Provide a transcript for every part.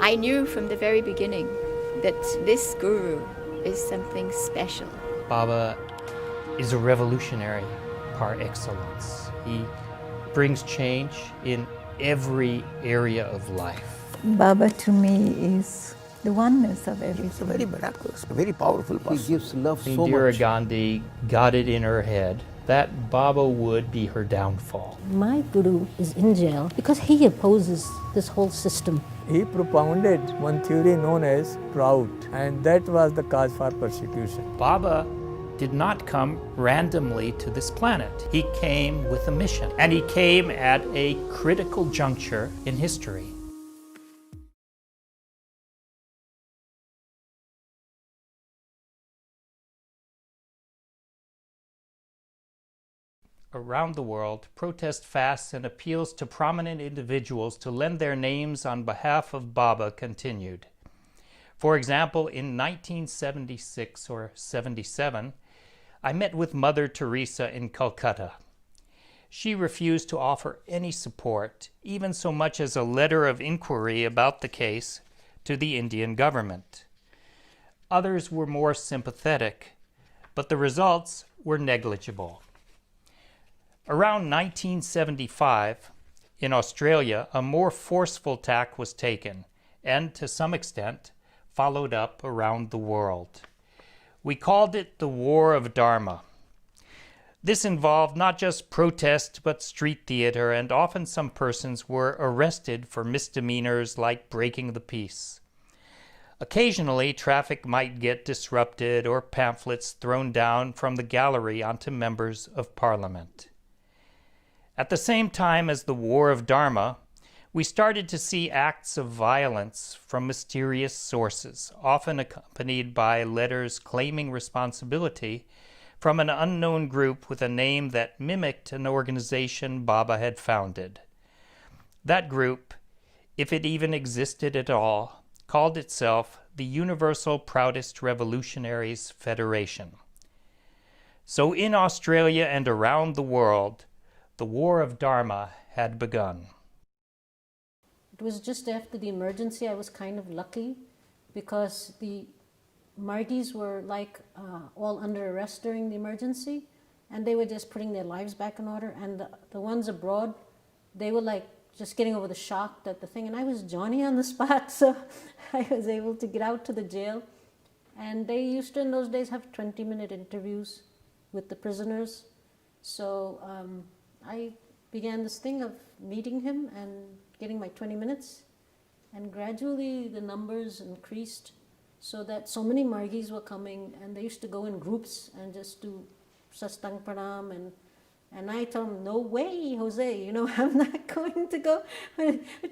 I knew from the very beginning that this guru is something special. Baba is a revolutionary par excellence. He brings change in every area of life. Baba to me is the oneness of everything. It's a very miraculous, a very powerful person. He gives love so Indira much. Gandhi got it in her head that Baba would be her downfall. My guru is in jail because he opposes this whole system. He propounded one theory known as PROUT, and that was the cause for persecution. Baba did not come randomly to this planet. He came with a mission, and he came at a critical juncture in history. Around the world, protest fasts and appeals to prominent individuals to lend their names on behalf of Baba continued. For example, in 1976 or 77, I met with Mother Teresa in Calcutta. She refused to offer any support, even so much as a letter of inquiry about the case, to the Indian government. Others were more sympathetic, but the results were negligible. Around 1975, in Australia, a more forceful tack was taken, and to some extent, followed up around the world. We called it the War of Dharma. This involved not just protest, but street theater, and often some persons were arrested for misdemeanors like breaking the peace. Occasionally, traffic might get disrupted or pamphlets thrown down from the gallery onto members of parliament. At the same time as the War of Dharma, we started to see acts of violence from mysterious sources, often accompanied by letters claiming responsibility from an unknown group with a name that mimicked an organization Baba had founded. That group, if it even existed at all, called itself the Universal Proudest Revolutionaries Federation. So in Australia and around the world, the War of Dharma had begun. It was just after the emergency. I was kind of lucky because the Margis were all under arrest during the emergency, and they were just putting their lives back in order, and the ones abroad, they were just getting over the shock that the thing, and I was Johnny on the spot, so I was able to get out to the jail. And they used to in those days have 20-minute interviews with the prisoners. So I began this thing of meeting him and getting my 20 minutes, and gradually the numbers increased so that so many Margis were coming, and they used to go in groups and just do sastang pranam, and I told them, no way, Jose, I'm not going to go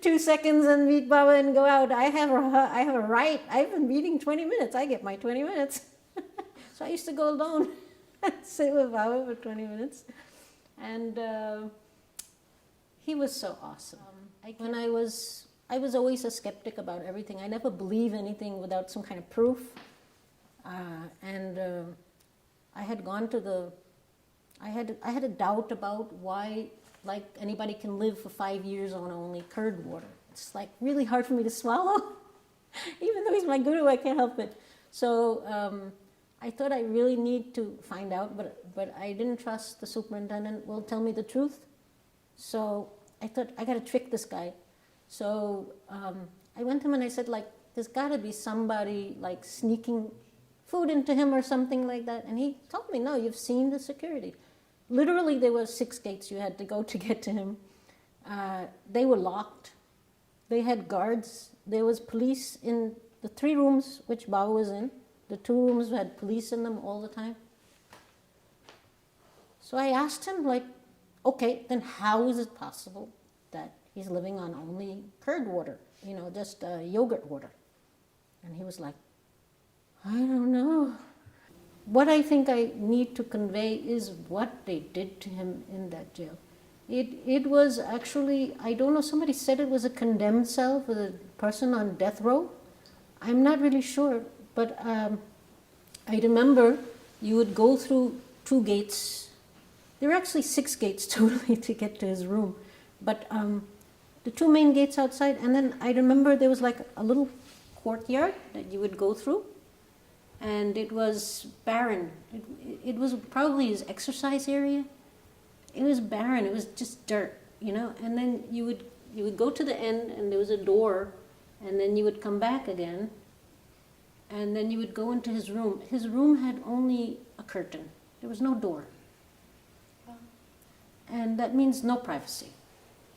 2 seconds and meet Baba and go out. I have a right. I've been meeting 20 minutes. I get my 20 minutes. So I used to go alone and sit with Baba for 20 minutes. And he was so awesome. When I was always a skeptic about everything. I never believe anything without some kind of proof. I had gone to I had a doubt about why anybody can live for 5 years on only curd water. It's really hard for me to swallow. Even though he's my guru, I can't help it. So I thought I really need to find out, but I didn't trust the superintendent will tell me the truth. So I thought, I got to trick this guy. So I went to him and I said, there's got to be somebody sneaking food into him or something like that. And he told me, no, you've seen the security. Literally, there were 6 gates you had to go to get to him. They were locked. They had guards. There was police in the 3 rooms which Baba was in. The 2 rooms had police in them all the time. So I asked him, okay, then how is it possible that he's living on only curd water, just yogurt water? And he was like, I don't know. What I think I need to convey is what they did to him in that jail. It was actually, I don't know, somebody said it was a condemned cell with a person on death row. I'm not really sure, but I remember you would go through 2 gates. There were actually 6 gates totally to get to his room, but the two main gates outside, and then I remember there was like a little courtyard that you would go through, and it was barren. It was probably his exercise area. It was barren. It was just dirt, you know. And then you would go to the end, and there was a door, and then you would come back again, and then you would go into his room. His room had only a curtain. There was no door. And that means no privacy,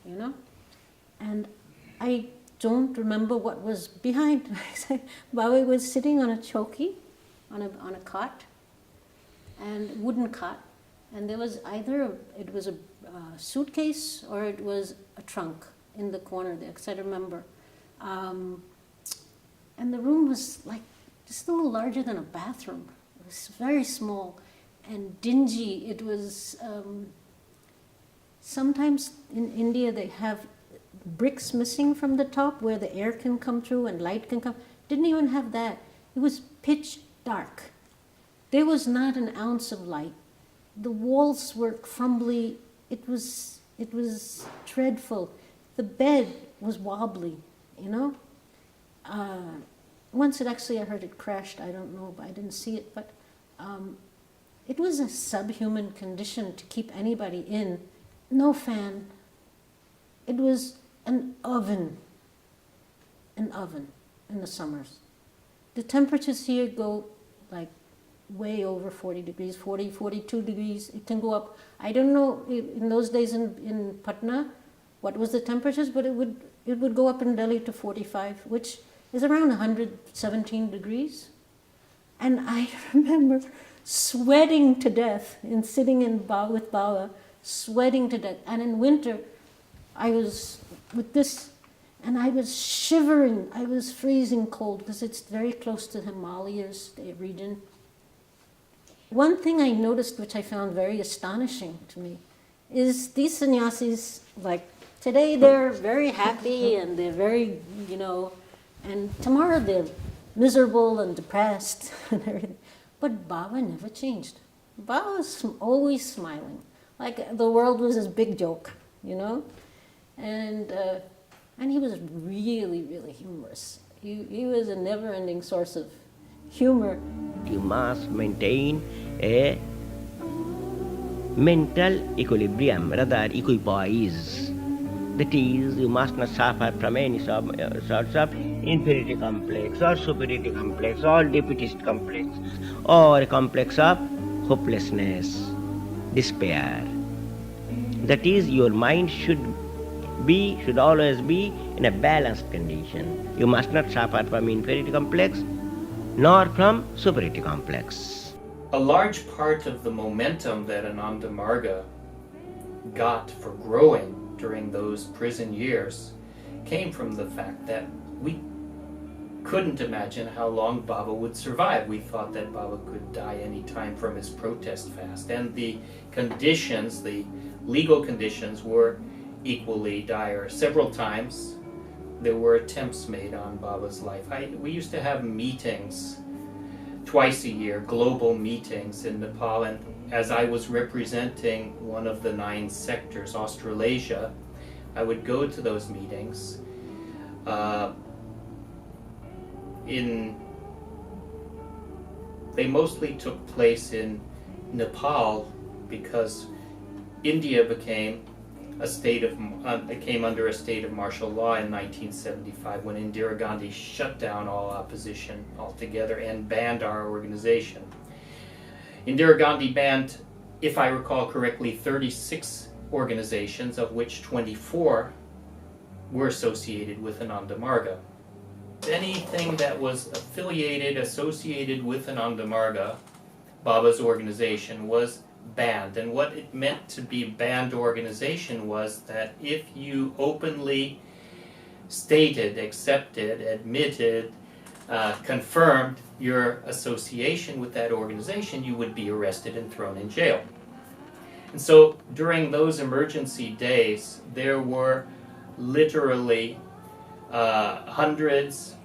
you know. And I don't remember what was behind. Baba was sitting on a chowki, on a cot, and wooden cot, and there was either it was a suitcase or it was a trunk in the corner there, because I remember. And the room was like just a little larger than a bathroom. It was very small and dingy. It was. Sometimes in India they have bricks missing from the top where the air can come through and light can come. Didn't even have that. It was pitch dark. There was not an ounce of light. The walls were crumbly. It was dreadful. The bed was wobbly, you know. Once I heard it crashed. I don't know, I didn't see it, but it was a subhuman condition to keep anybody in. No fan. It was an oven in the summers. The temperatures here go like way over 40 degrees, 40, 42 degrees. It can go up. I don't know in those days in Patna what was the temperatures, but it would go up in Delhi to 45, which is around 117 degrees. And I remember sweating to death and sitting with Baba, sweating to death. And in winter, I was with this, and I was shivering. I was freezing cold because it's very close to the Himalayas, the region. One thing I noticed, which I found very astonishing to me, is these sannyasis, like today they're very happy and they're very, you know, and tomorrow they're miserable and depressed and everything. But Baba never changed. Baba was always smiling. Like the world was his big joke, you know? And he was really, really humorous. He was a never-ending source of humor. You must maintain a mental equilibrium, rather equipoise. That is, you must not suffer from any sorts of inferiority complex or superiority complex or defeatist complex or a complex of hopelessness, despair. That is, your mind should always be in a balanced condition. You must not suffer from inferiority complex nor from superiority complex. A large part of the momentum that Anandamarga got for growing during those prison years came from the fact that we couldn't imagine how long Baba would survive. We thought that Baba could die any time from his protest fast, and the conditions, the legal conditions, were equally dire. Several times there were attempts made on Baba's life. We used to have meetings twice a year, global meetings in Nepal, and as I was representing one of the 9 sectors, Australasia, I would go to those meetings. They mostly took place in Nepal because India came under a state of martial law in 1975 when Indira Gandhi shut down all opposition altogether and banned our organization. Indira Gandhi banned, if I recall correctly, 36 organizations, of which 24 were associated with Anandamarga. Anything that was associated with Anandamarga, Baba's organization, was banned. And what it meant to be a banned organization was that if you openly stated, accepted, admitted, confirmed your association with that organization, you would be arrested and thrown in jail. And so during those emergency days, there were literally hundreds,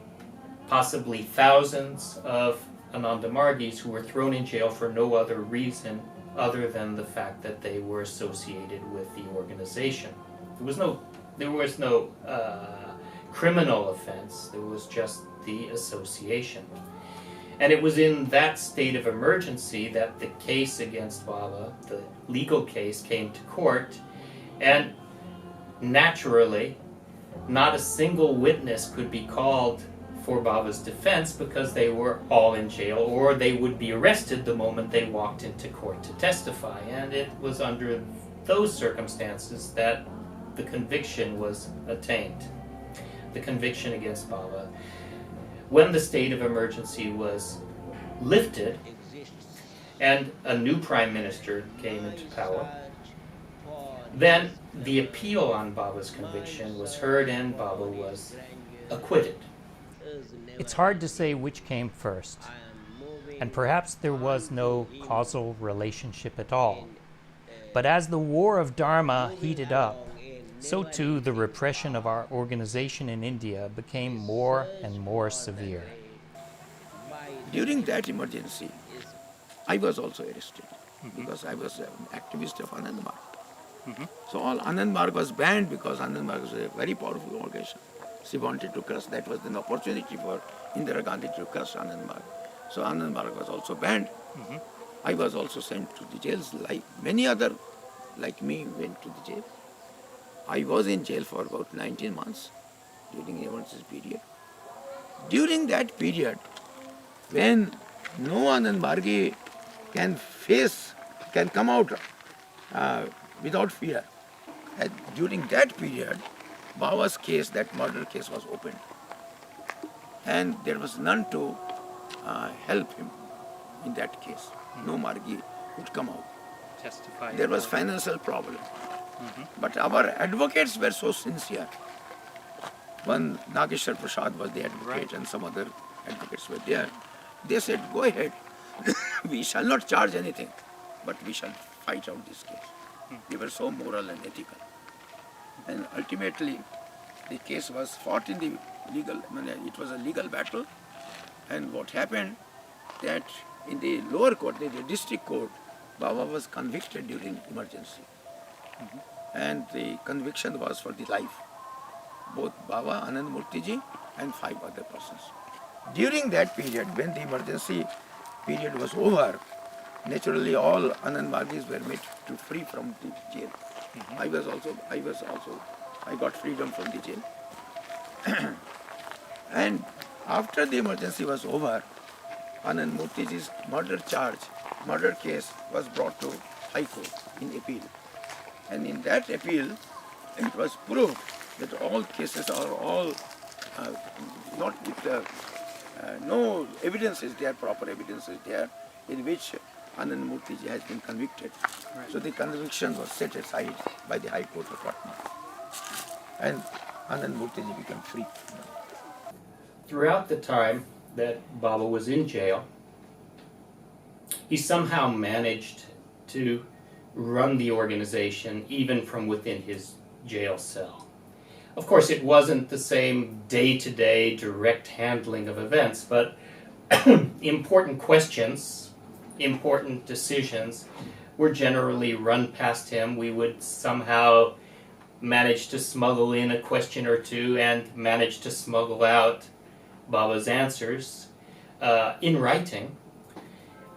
possibly thousands of Anandamargis who were thrown in jail for no other reason other than the fact that they were associated with the organization. There was no There was no criminal offense. There was just the association. And it was in that state of emergency that the case against Baba, the legal case, came to court. And naturally, not a single witness could be called for Baba's defense because they were all in jail, or they would be arrested the moment they walked into court to testify. And it was under those circumstances that the conviction was attained. The conviction against Baba. When the state of emergency was lifted and a new prime minister came into power, then the appeal on Baba's conviction was heard and Baba was acquitted. It's hard to say which came first, and perhaps there was no causal relationship at all. But as the war of Dharma heated up, so too the repression of our organization in India became more and more severe. During that emergency, I was also arrested because I was an activist of Anand Marg. So all Anand Marg was banned because Anand Marg was a very powerful organization. She wanted to crush. That was an opportunity for Indira Gandhi to crush Anand Marg. So Anand Marg was also banned. I was also sent to the jails. Like many other, like me, went to the jail. I was in jail for about 19 months during the emergency period. During that period, when no Anand Margi can come out without fear, and during that period, Baba's case, that murder case, was opened. And there was none to help him in that case. No Margi would come out. Testify. There was financial problem. But our advocates were so sincere. One Nageshwar Prasad was the advocate, and some other advocates were there. They said, go ahead, we shall not charge anything, but we shall fight out this case. They were so moral and ethical. And ultimately, the case was fought in the legal, it was a legal battle. And what happened, that in the lower court, the district court, Baba was convicted during emergency. And the conviction was for the life. Both Baba, Anandamurti ji, and 5 other persons. During that period, when the emergency period was over, naturally all Anand Margis were made to free from the jail. I got freedom from the jail. And after the emergency was over, Anand Murtiji's murder case was brought to High Court in appeal. And in that appeal, it was proved that all cases are all not with no evidence is there, proper evidence is there, in which Anand Murtiji has been convicted. Right. So the conviction was set aside by the High Court of Patna. And Anand Murtiji became free. Throughout the time that Baba was in jail, he somehow managed to run the organization even from within his jail cell. Of course, it wasn't the same day-to-day direct handling of events, but important questions, important decisions were generally run past him. We would somehow manage to smuggle in a question or two and manage to smuggle out Baba's answers in writing.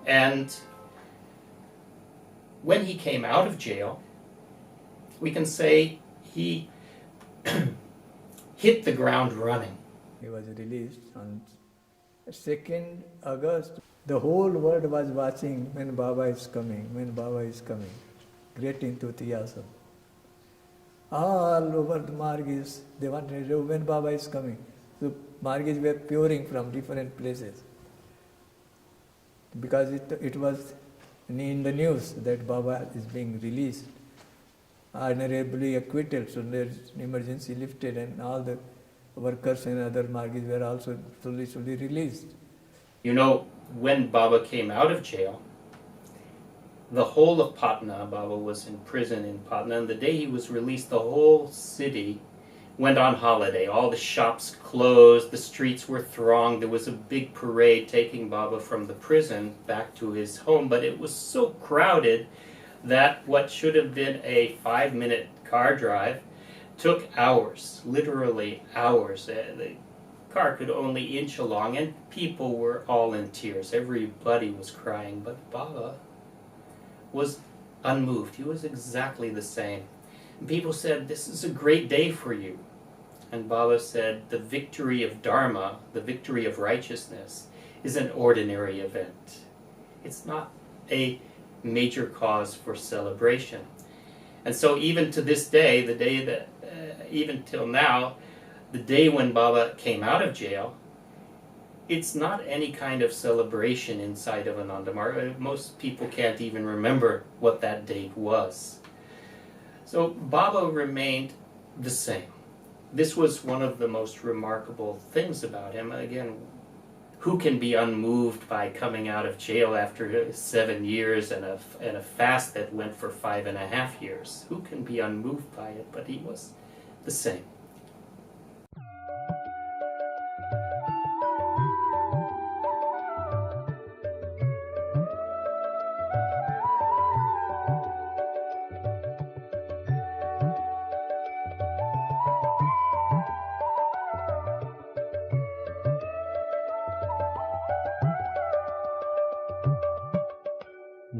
And when he came out of jail, we can say he hit the ground running. He was released on 2nd August. The whole world was watching when Baba is coming, when Baba is coming. Great enthusiasm. All over the Margis, they wanted to know when Baba is coming. So Margis were pouring from different places. Because it was in the news that Baba is being released, honorably acquitted, so there's emergency lifted and all the workers and other Margis were also slowly released. You know, when Baba came out of jail, the whole of Patna, Baba was in prison in Patna, and the day he was released, the whole city went on holiday. All the shops closed, the streets were thronged. There was a big parade taking Baba from the prison back to his home, but it was so crowded that what should have been a 5-minute car drive took hours, literally hours. The car could only inch along, and people were all in tears. Everybody was crying, but Baba was unmoved. He was exactly the same. And people said, "This is a great day for you." And Baba said, "The victory of Dharma, the victory of righteousness, is an ordinary event. It's not a major cause for celebration." And so even to this day, the day that, even till now, the day when Baba came out of jail, it's not any kind of celebration inside of Anandamurti. Most people can't even remember what that date was. So Baba remained the same. This was one of the most remarkable things about him. Again, who can be unmoved by coming out of jail after 7 years and a fast that went for 5.5 years? Who can be unmoved by it? But he was the same.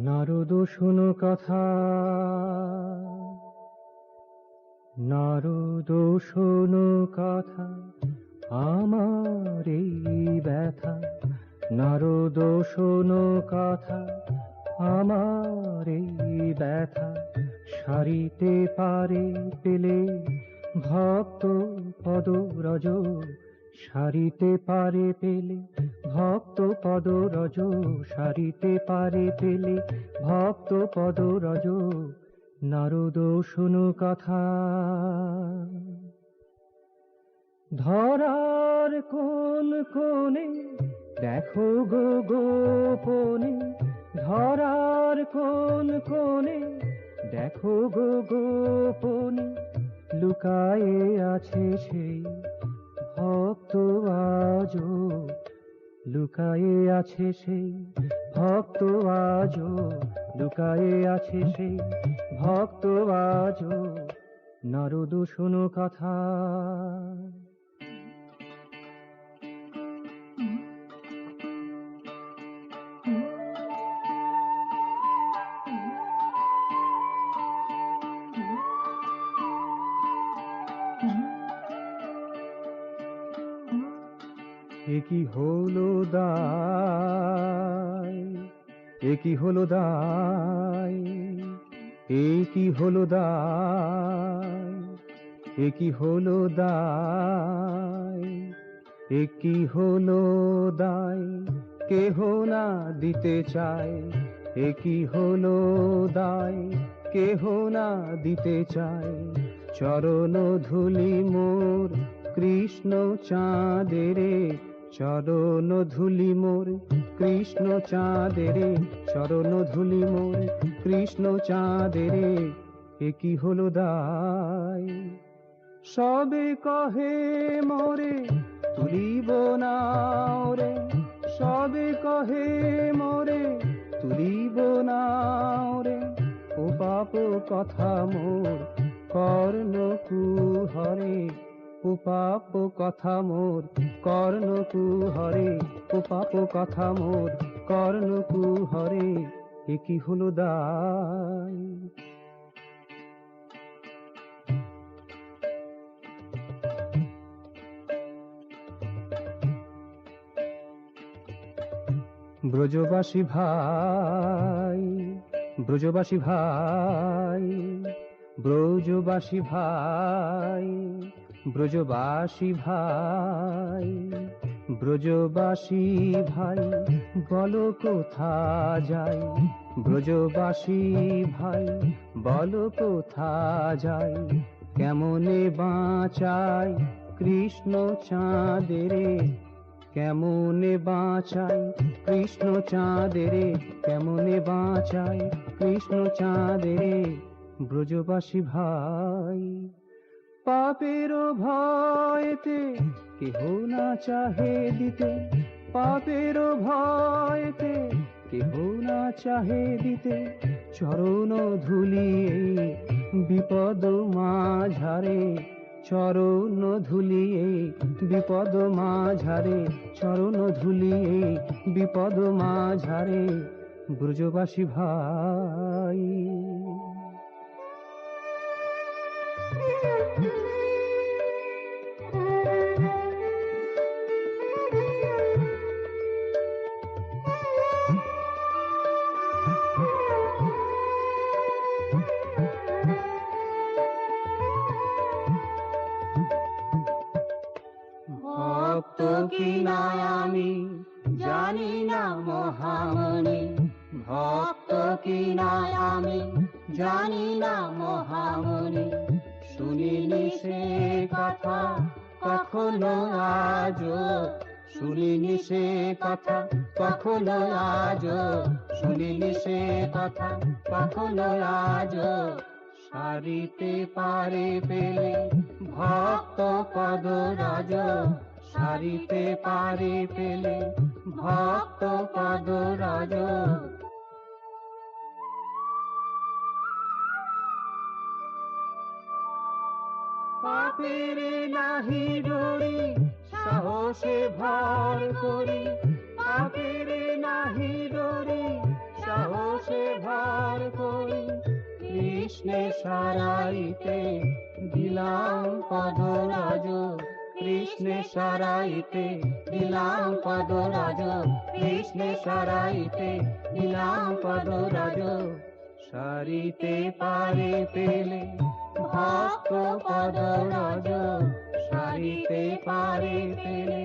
Narad শোনো কথা, নারদ শোনো কথা, আমার এই ব্যথা। নারদ শোনো কথা, আমার এই ব্যথা। সারিতে পারে পেলে ভক্ত পদরজ, সারিতে পারে পেলে ভক্ত পদরজ, সারিতে পারে পেলে ভক্ত পদরজ। নারদ শোনো কথা। ধরার কোন কোণে দেখো গো গোপনে, ধরার কোন কোণে দেখো গো গোপনে, লুকায়ে আছে সেই ভক্ত আজো, লুকায়ে আছে সেই ভক্ত আজো, লুকায়ে আছে সেই ভক্ত আজো। নারদ শোনো কথা। একই হলো দায়, একই হলো দায়, একই হলো দায়, একই হলো দায়, একই হলো দায়, কেহ না দিতে চায়, একই হলো দায়, কেহ না দিতে চায়। চরণ ধুলি মোর কৃষ্ণ চাঁদেরে, চরণ ধুলি মোর কৃষ্ণ চাঁদেরে, চরণ ধুলি মোর কৃষ্ণ চাঁদেরে। একই হলো দায়। সবে কহে মোরে তুলিব না ওরে, সবে কহে মোরে তুলিব না ওরে। ও পাপ কথা মোর কর্ণ কুহরে, ও পাপ কথা মোর কর্ণ কুহরে, ও পাপ কথা মোর কর্ণ কুহরে। একই হলো দায়। ব্রজবাসী ভাই, ব্রজবাসী ভাই, ব্রজবাসী ভাই, ব্রজবাসী ভাই, ব্রজবাসী ভাই, বলো কোথা যাই, ব্রজবাসী ভাই, বলো কোথা যাই। কেমনে বাঁচাই কৃষ্ণ চাঁদেরে, কেমনে বাঁচাই কৃষ্ণ চাঁদেরে, কেমনে বাঁচাই কৃষ্ণ চাঁদেরে। ব্রজবাসী ভাই, পাপের ভয়েতে কেহ না চাহে দিতে, পাপের ভয়েতে কেহ না চাহে দিতে। চরণ ধুলিয়ে বিপদ মাঝারে, চরণ ধুলিয়ে বিপদ মাঝারে, চরণ ধুলিয়ে বিপদ মাঝারে, ব্রজবাসী ভাই। ভক্ত কিনা আমি জানি না মহামণি, ভক্ত কিনা আমি জানি না মহামণি, শুনিনি সে কথা কখনো আজো, শুনিনি সে কথা কখনো আজো, শুনিনি সে কথা কখনো আজো, সারিতে পারে পেলে ভক্ত পদরাজ, সারিতে পারে পেলে ভক্ত পদরাজ। পাপের নাহি ডরি সাহসে ভর করি, পাপের নাহি ডরি সাহসে ভর করি, কৃষ্ণে সারাইতে দিলাম পদরাজ, কৃষ্ণে সারাইতে দিলাম পদরাজ, কৃষ্ণে সারাইতে দিলাম পদরাজ, সারিতে পারে পেলে ভক্ত পদরাজ, সারিতে পারে পেলে